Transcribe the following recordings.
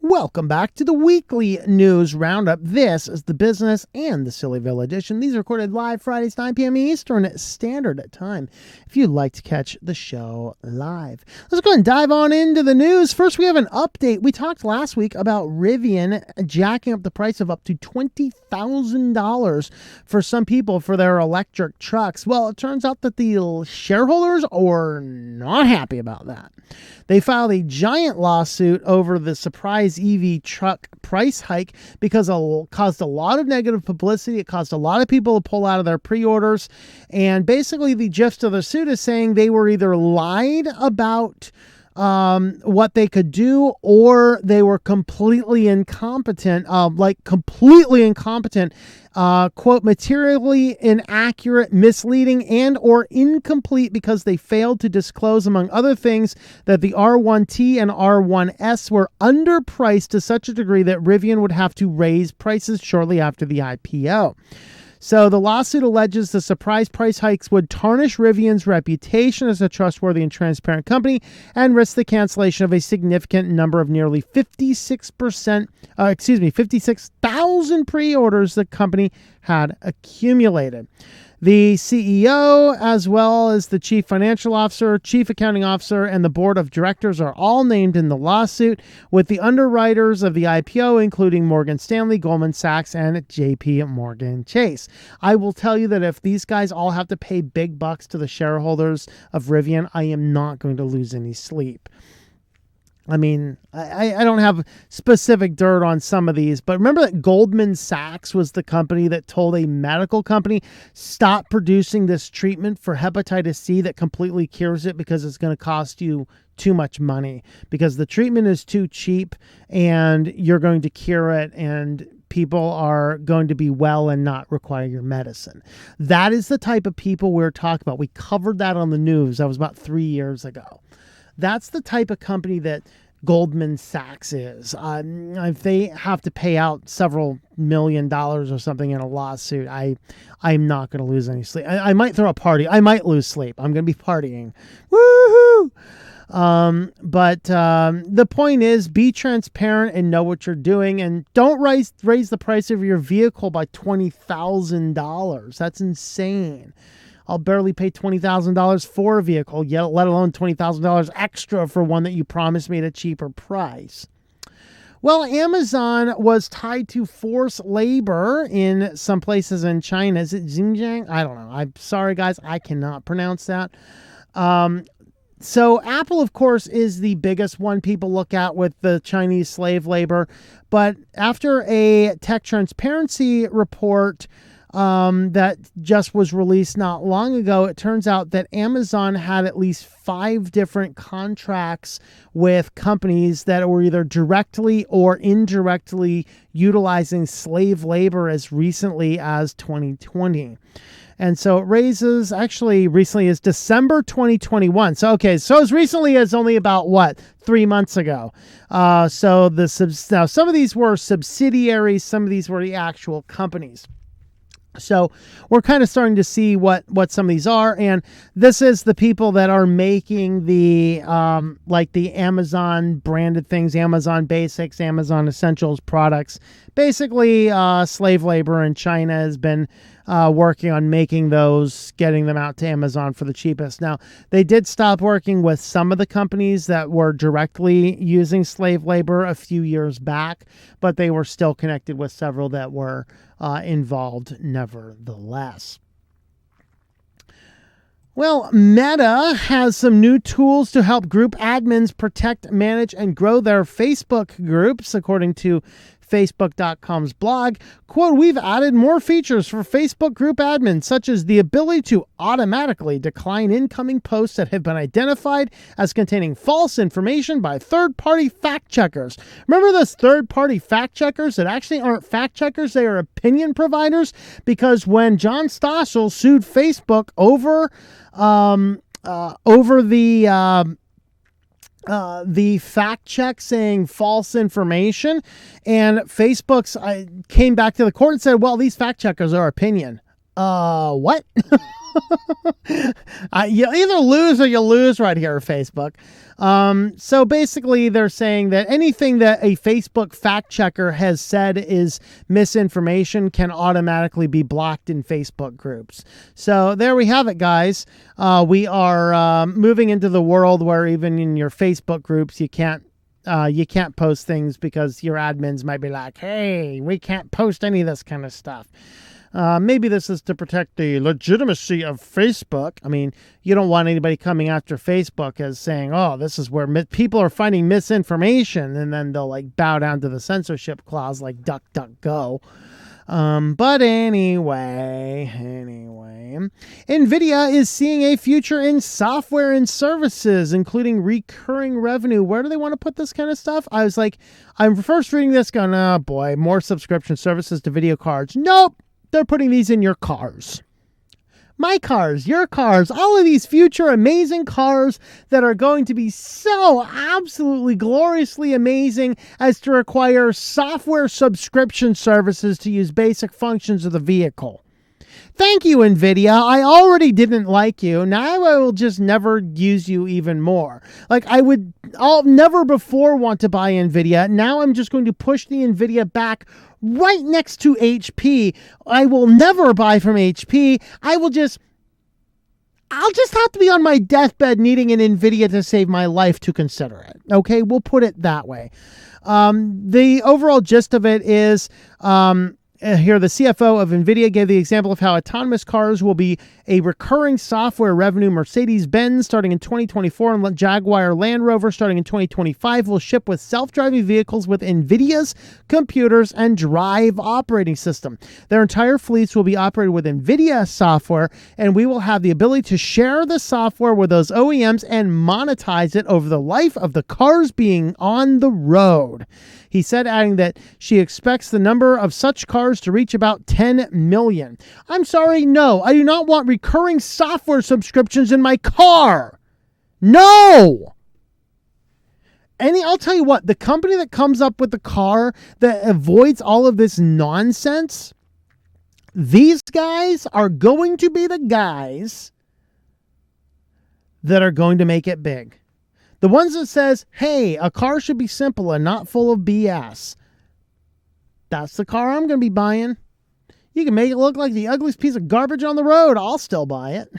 Welcome back to the weekly news roundup. This is the business and the Sillyville edition. These are recorded live Fridays, 9 p.m. Eastern Standard Time. If you'd like to catch the show live, let's go ahead and dive on into the news. First, we have an update. We talked last week about Rivian jacking up the price of up to $20,000 for some people for their electric trucks. Well, it turns out that the shareholders are not happy about that. They filed a giant lawsuit over the surprise EV truck price hike because it caused a lot of negative publicity. It caused a lot of people to pull out of their pre-orders. And basically the gist of the suit is saying they were either lied about what they could do, or they were completely incompetent, quote, materially inaccurate, misleading, and or incomplete because they failed to disclose, among other things, that the R1T and R1S were underpriced to such a degree that Rivian would have to raise prices shortly after the IPO. So the lawsuit alleges the surprise price hikes would tarnish Rivian's reputation as a trustworthy and transparent company and risk the cancellation of a significant number of nearly 56,000 pre-orders the company had accumulated. The CEO, as well as the chief financial officer, chief accounting officer, and the board of directors are all named in the lawsuit, with the underwriters of the IPO including Morgan Stanley, Goldman Sachs, and JP Morgan Chase. I will tell you that if these guys all have to pay big bucks to the shareholders of Rivian, I am not going to lose any sleep. I mean, I don't have specific dirt on some of these, but remember that Goldman Sachs was the company that told a medical company, stop producing this treatment for hepatitis C that completely cures it because it's going to cost you too much money, because the treatment is too cheap and you're going to cure it and people are going to be well and not require your medicine. That is the type of people we're talking about. We covered that on the news. That was about 3 years ago. That's the type of company that Goldman Sachs is. If they have to pay out several $1 million or something in a lawsuit, I'm not going to lose any sleep. I might throw a party. I might lose sleep. I'm going to be partying. Woohoo! But the point is, be transparent and know what you're doing, and don't raise the price of your vehicle by $20,000. That's insane. I'll barely pay $20,000 for a vehicle, yet let alone $20,000 extra for one that you promised me at a cheaper price. Well, Amazon was tied to forced labor in some places in China. Is it Xinjiang? I don't know. I'm sorry, guys. I cannot pronounce that. So Apple, of course, is the biggest one people look at with the Chinese slave labor. But after a tech transparency report that just was released not long ago, it turns out that Amazon had at least 5 different contracts with companies that were either directly or indirectly utilizing slave labor as recently as 2020. And so it raises, actually recently is December 2021. So as recently as only about 3 months ago. Now some of these were subsidiaries, some of these were the actual companies. So we're kind of starting to see what some of these are. And this is the people that are making the, the Amazon branded things, Amazon Basics, Amazon Essentials products. Basically, slave labor in China has been working on making those, getting them out to Amazon for the cheapest. Now, they did stop working with some of the companies that were directly using slave labor a few years back, but they were still connected with several that were involved nevertheless. Well, Meta has some new tools to help group admins protect, manage, and grow their Facebook groups, according to Facebook.com's blog. Quote, we've added more features for Facebook group admins, such as the ability to automatically decline incoming posts that have been identified as containing false information by third-party fact checkers. Remember those third-party fact checkers that actually aren't fact checkers, they are opinion providers? Because when John Stossel sued Facebook over the fact check saying false information, and Facebook's came back to the court and said, well, these fact checkers are opinion. What? You either lose or you lose right here, Facebook. So basically, they're saying that anything that a Facebook fact checker has said is misinformation can automatically be blocked in Facebook groups. So there we have it, guys. We are moving into the world where even in your Facebook groups, you can't post things because your admins might be like, hey, we can't post any of this kind of stuff. Maybe this is to protect the legitimacy of Facebook. I mean, you don't want anybody coming after Facebook as saying, oh, this is where people are finding misinformation, and then they'll like bow down to the censorship clause like DuckDuckGo. But anyway, Nvidia is seeing a future in software and services, including recurring revenue. Where do they want to put this kind of stuff? I was like, I'm first reading this going, oh boy, more subscription services to video cards. Nope. They're putting these in your cars. My cars, your cars, all of these future amazing cars that are going to be so absolutely gloriously amazing as to require software subscription services to use basic functions of the vehicle. Thank you, Nvidia. I already didn't like you. Now I will just never use you even more. Like I'll never before want to buy Nvidia. Now I'm just going to push the Nvidia back right next to HP. I will never buy from HP. I'll just have to be on my deathbed needing an Nvidia to save my life to consider it. Okay, we'll put it that way. The overall gist of it is, here, the CFO of Nvidia gave the example of how autonomous cars will be a recurring software revenue. Mercedes-Benz starting in 2024 and Jaguar Land Rover starting in 2025 will ship with self-driving vehicles with Nvidia's computers and drive operating system. Their entire fleets will be operated with Nvidia software, and we will have the ability to share the software with those OEMs and monetize it over the life of the cars being on the road. He said, adding that she expects the number of such cars to reach about 10 million. I'm sorry, no, I do not want recurring software subscriptions in my car. No! I'll tell you what, the company that comes up with the car that avoids all of this nonsense, these guys are going to be the guys that are going to make it big. The ones that says, hey, a car should be simple and not full of BS. That's the car I'm going to be buying. You can make it look like the ugliest piece of garbage on the road. I'll still buy it.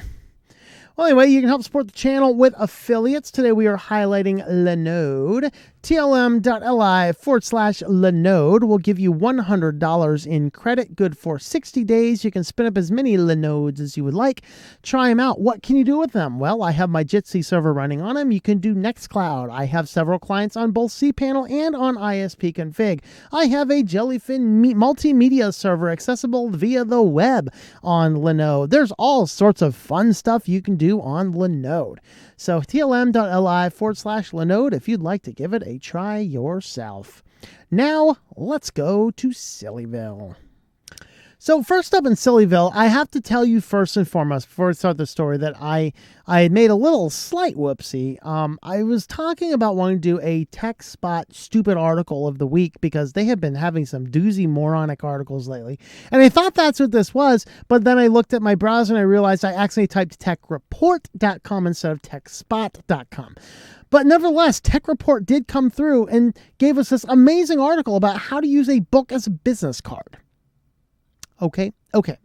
Well, anyway, you can help support the channel with affiliates. Today we are highlighting Linode. TLM.li/Linode will give you $100 in credit, good for 60 days. You can spin up as many Linodes as you would like. Try them out. What can you do with them? Well, I have my Jitsi server running on them. You can do Nextcloud. I have several clients on both cPanel and on ISP config. I have a Jellyfin multimedia server accessible via the web on Linode. There's all sorts of fun stuff you can do on Linode. So tlm.li/Linode if you'd like to give it a try yourself. Now, let's go to Sillyville. So first up in Sillyville, I have to tell you first and foremost, before I start the story, that I had made a little slight whoopsie. I was talking about wanting to do a TechSpot stupid article of the week because they have been having some doozy moronic articles lately. And I thought that's what this was, but then I looked at my browser and I realized I accidentally typed techreport.com instead of techspot.com. But nevertheless, Tech Report did come through and gave us this amazing article about how to use a book as a business card. Okay.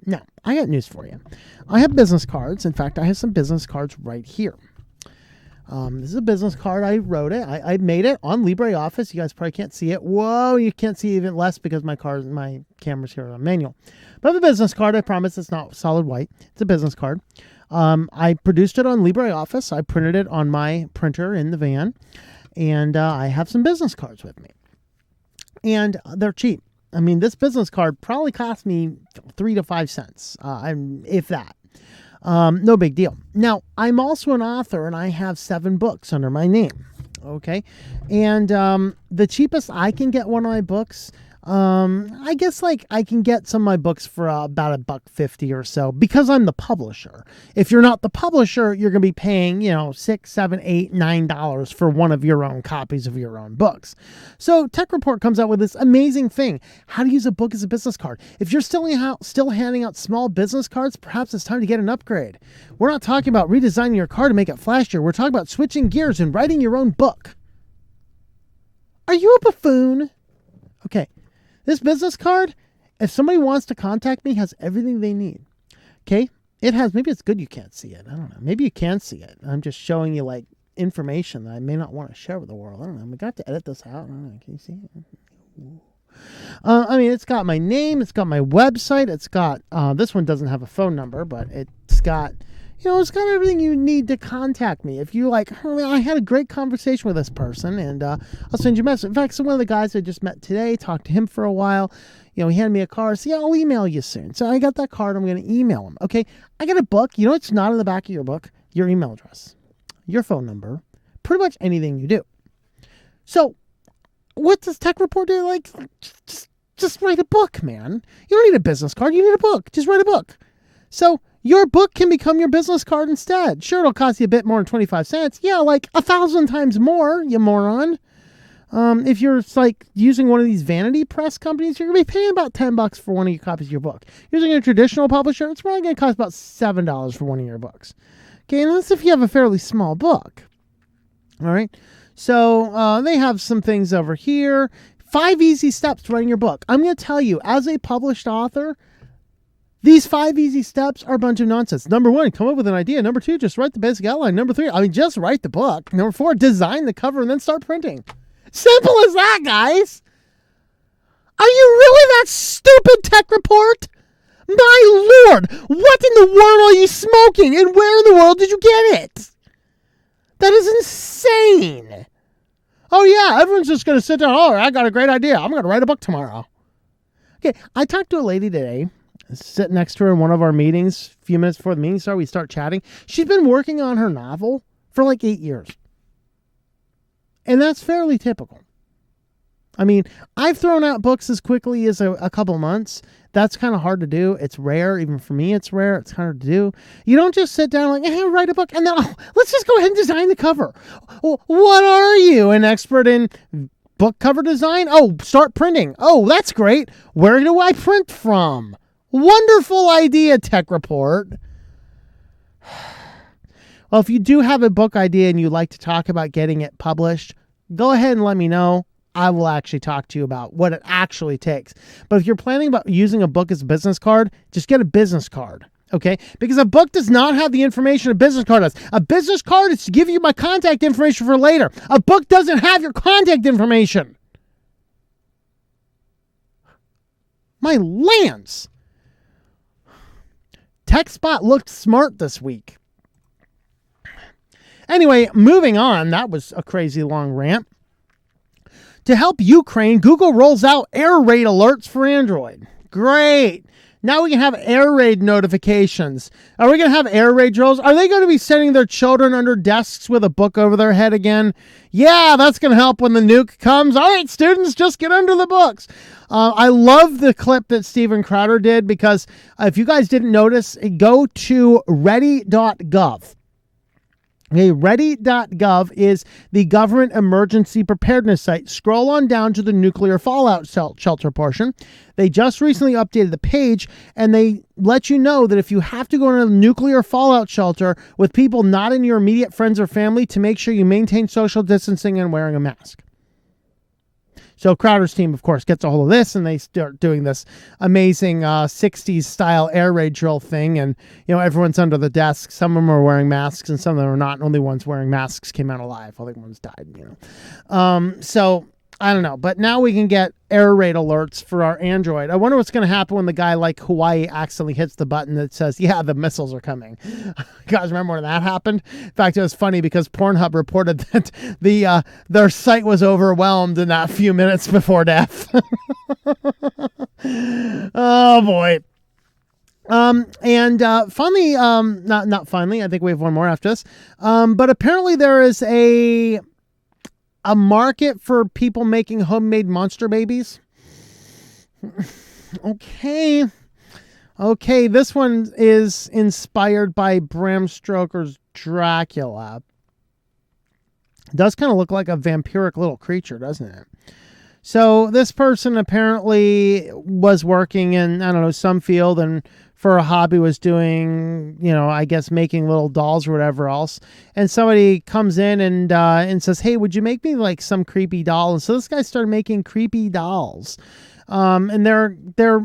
Now, I got news for you. I have business cards. In fact, I have some business cards right here. This is a business card. I wrote it. I made it on LibreOffice. You guys probably can't see it. Whoa, you can't see even less because my camera's here on manual. But I have a business card. I promise it's not solid white. It's a business card. I produced it on LibreOffice. I printed it on my printer in the van. And I have some business cards with me. And they're cheap. I mean, this business card probably cost me 3 to 5 cents, if that. No big deal. Now, I'm also an author, and I have 7 books under my name. Okay, and the cheapest I can get one of my books I guess like I can get some of my books for about $1.50 or so because I'm the publisher. If you're not the publisher, you're going to be paying, $6, $7, $8, $9 for one of your own copies of your own books. So Tech Report comes out with this amazing thing: how to use a book as a business card. If you're still handing out small business cards, perhaps it's time to get an upgrade. We're not talking about redesigning your card to make it flashier. We're talking about switching gears and writing your own book. Are you a buffoon? Okay. This business card, if somebody wants to contact me, has everything they need. Okay? It has, maybe it's good you can't see it. I don't know. Maybe you can see it. I'm just showing you like information that I may not want to share with the world. I don't know. We got to edit this out. I don't know. Can you see it? It's got my name. It's got my website. It's got, this one doesn't have a phone number, but it's got, it's got everything you need to contact me. If you like, I had a great conversation with this person, and I'll send you a message. In fact, one of the guys I just met today, talked to him for a while. He handed me a card. So, I'll email you soon. So I got that card. I'm going to email him. Okay. I got a book. It's not in the back of your book. Your email address, your phone number, pretty much anything you do. So what does Tech Report do? Like, just write a book, man. You don't need a business card. You need a book. Just write a book. So your book can become your business card instead. Sure, it'll cost you a bit more than 25 cents. Yeah, like 1,000 times more, you moron. If you're like using one of these vanity press companies, you're going to be paying about $10 for one of your copies of your book. Using a traditional publisher, it's probably going to cost about $7 for one of your books. Okay, and that's if you have a fairly small book. All right. So they have some things over here. 5 easy steps to writing your book. I'm going to tell you, as a published author, these 5 easy steps are a bunch of nonsense. Number 1, come up with an idea. Number 2, just write the basic outline. Number 3, just write the book. Number 4, design the cover and then start printing. Simple as that, guys. Are you really that stupid, Tech Report? My Lord, what in the world are you smoking, and where in the world did you get it? That is insane. Oh yeah, everyone's just going to sit down. Oh, I got a great idea. I'm going to write a book tomorrow. Okay, I talked to a lady today, sitting next to her in one of our meetings. A few minutes before the meeting started, we start chatting. She's been working on her novel for like 8 years. And that's fairly typical. I mean, I've thrown out books as quickly as a couple months. That's kind of hard to do. It's rare. Even for me, it's rare. It's hard to do. You don't just sit down like, hey, write a book, and then, let's just go ahead and design the cover. What are you, an expert in book cover design? Oh, start printing. Oh, that's great. Where do I print from? Wonderful idea, Tech Report. Well, if you do have a book idea and you'd like to talk about getting it published, go ahead and let me know. I will actually talk to you about what it actually takes. But if you're planning about using a book as a business card, just get a business card, okay? Because a book does not have the information a business card does. A business card is to give you my contact information for later. A book doesn't have your contact information. My lands. TechSpot looked smart this week. Anyway, moving on. That was a crazy long rant. To help Ukraine, Google rolls out air raid alerts for Android. Great. Now we can have air raid notifications. Are we going to have air raid drills? Are they going to be sending their children under desks with a book over their head again? Yeah, that's going to help when the nuke comes. All right, students, just get under the books. I love the clip that Steven Crowder did because if you guys didn't notice, go to ready.gov. Okay, ready.gov is the government emergency preparedness site. Scroll on down to the nuclear fallout shelter portion. They just recently updated the page, and they let you know that if you have to go to a nuclear fallout shelter with people not in your immediate friends or family, to make sure you maintain social distancing and wearing a mask. So Crowder's team, of course, gets a hold of this, and they start doing this amazing 60s style air raid drill thing. And, everyone's under the desk. Some of them are wearing masks, and some of them are not. Only ones wearing masks came out alive. Other ones died, So I don't know. But now we can get air raid alerts for our Android. I wonder what's going to happen when the guy like Hawaii accidentally hits the button that says, yeah, the missiles are coming. You guys remember when that happened? In fact, it was funny because Pornhub reported that their site was overwhelmed in that few minutes before death. Oh, boy. Finally, not finally, I think we have one more after this. But apparently there is a market for people making homemade monster babies. Okay. Okay, this one is inspired by Bram Stoker's Dracula. It does kind of look like a vampiric little creature, doesn't it? So this person apparently was working in, I don't know, some field, and for a hobby was doing, I guess making little dolls or whatever else. And somebody comes in and says, "Hey, would you make me like some creepy doll?" And so this guy started making creepy dolls. And they're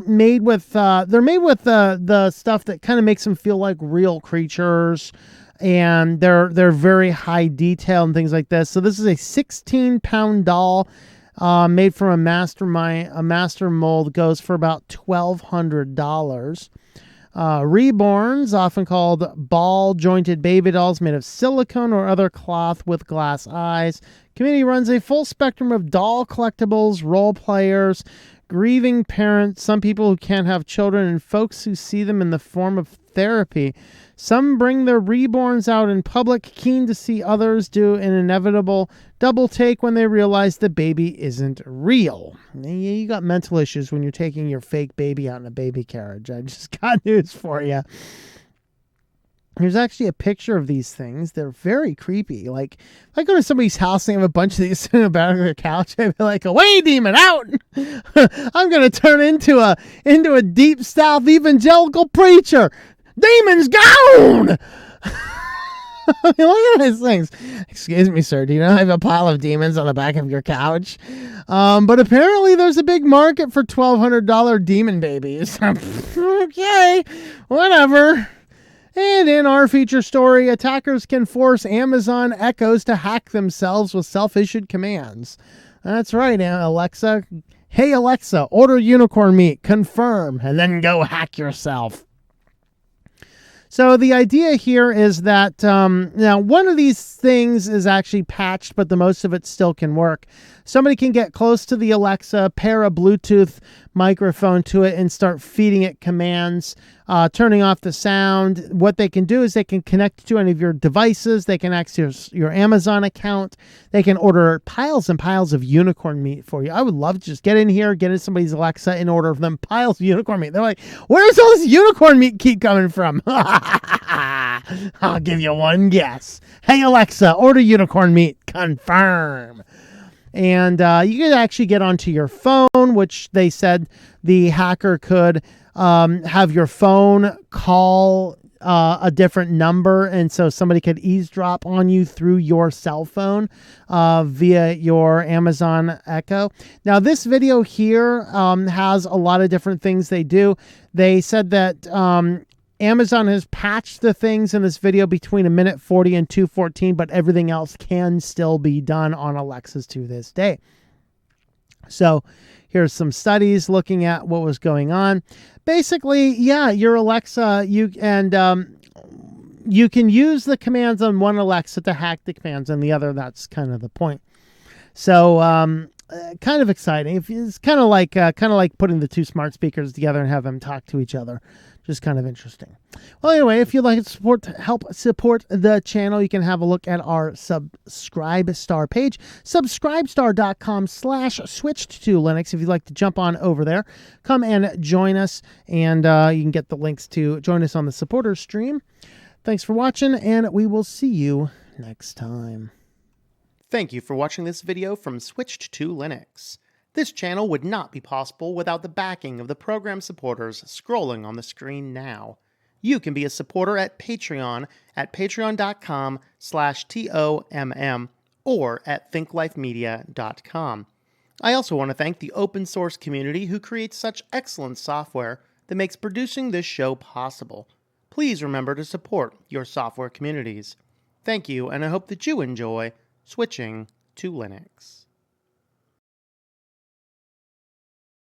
made with the stuff that kind of makes them feel like real creatures, and they're very high detail and things like this. So this is a 16-pound doll. Made from a master mold, goes for about $1,200. Reborns, often called ball-jointed baby dolls made of silicone or other cloth with glass eyes. Community runs a full spectrum of doll collectibles, role players, grieving parents, some people who can't have children, and folks who see them in the form of therapy. Some bring their reborns out in public, keen to see others do an inevitable double take when they realize the baby isn't real. You got mental issues when you're taking your fake baby out in a baby carriage. I just got news for you. There's actually a picture of these things. They're very creepy. Like, if I go to somebody's house and they have a bunch of these sitting about their couch, I'd be like, "Away, demon, out!" I'm going to turn into a deep south evangelical preacher. Demons gone! I mean, look at these things. "Excuse me, sir, do you know I have a pile of demons on the back of your couch?" But apparently there's a big market for $1,200 demon babies. Okay, whatever. And in our feature story, attackers can force Amazon Echoes to hack themselves with self-issued commands. That's right, Alexa. "Hey, Alexa, order unicorn meat, confirm, and then go hack yourself." So the idea here is that now one of these things is actually patched, but the most of it still can work. Somebody can get close to the Alexa, pair a Bluetooth microphone to it, and start feeding it commands, turning off the sound. What they can do is they can connect to any of your devices. They can access your Amazon account. They can order piles and piles of unicorn meat for you. I would love to just get in here, get in somebody's Alexa, and order them piles of unicorn meat. They're like, "Where's all this unicorn meat keep coming from?" I'll give you one guess. "Hey, Alexa, order unicorn meat, confirm." And you could actually get onto your phone, which they said the hacker could have your phone call a different number. And so somebody could eavesdrop on you through your cell phone via your Amazon Echo. Now, this video here has a lot of different things they do. They said that Amazon has patched the things in this video between 1:40 and 2:14, but everything else can still be done on Alexas to this day. So here's some studies looking at what was going on. Basically, yeah, your Alexa, you can use the commands on one Alexa to hack the commands on the other. That's kind of the point. So kind of exciting. It's kind of like putting the two smart speakers together and have them talk to each other. Just kind of interesting. Well, anyway, if you'd like to help support the channel, you can have a look at our Subscribe Star page, subscribestar.com/switched-to-Linux. If you'd like to jump on over there, come and join us, and you can get the links to join us on the supporters stream. Thanks for watching, and we will see you next time. Thank you for watching this video from Switched-to-Linux. This channel would not be possible without the backing of the program supporters scrolling on the screen now. You can be a supporter at Patreon at patreon.com/TOMM or at thinklifemedia.com. I also want to thank the open source community who creates such excellent software that makes producing this show possible. Please remember to support your software communities. Thank you, and I hope that you enjoy switching to Linux.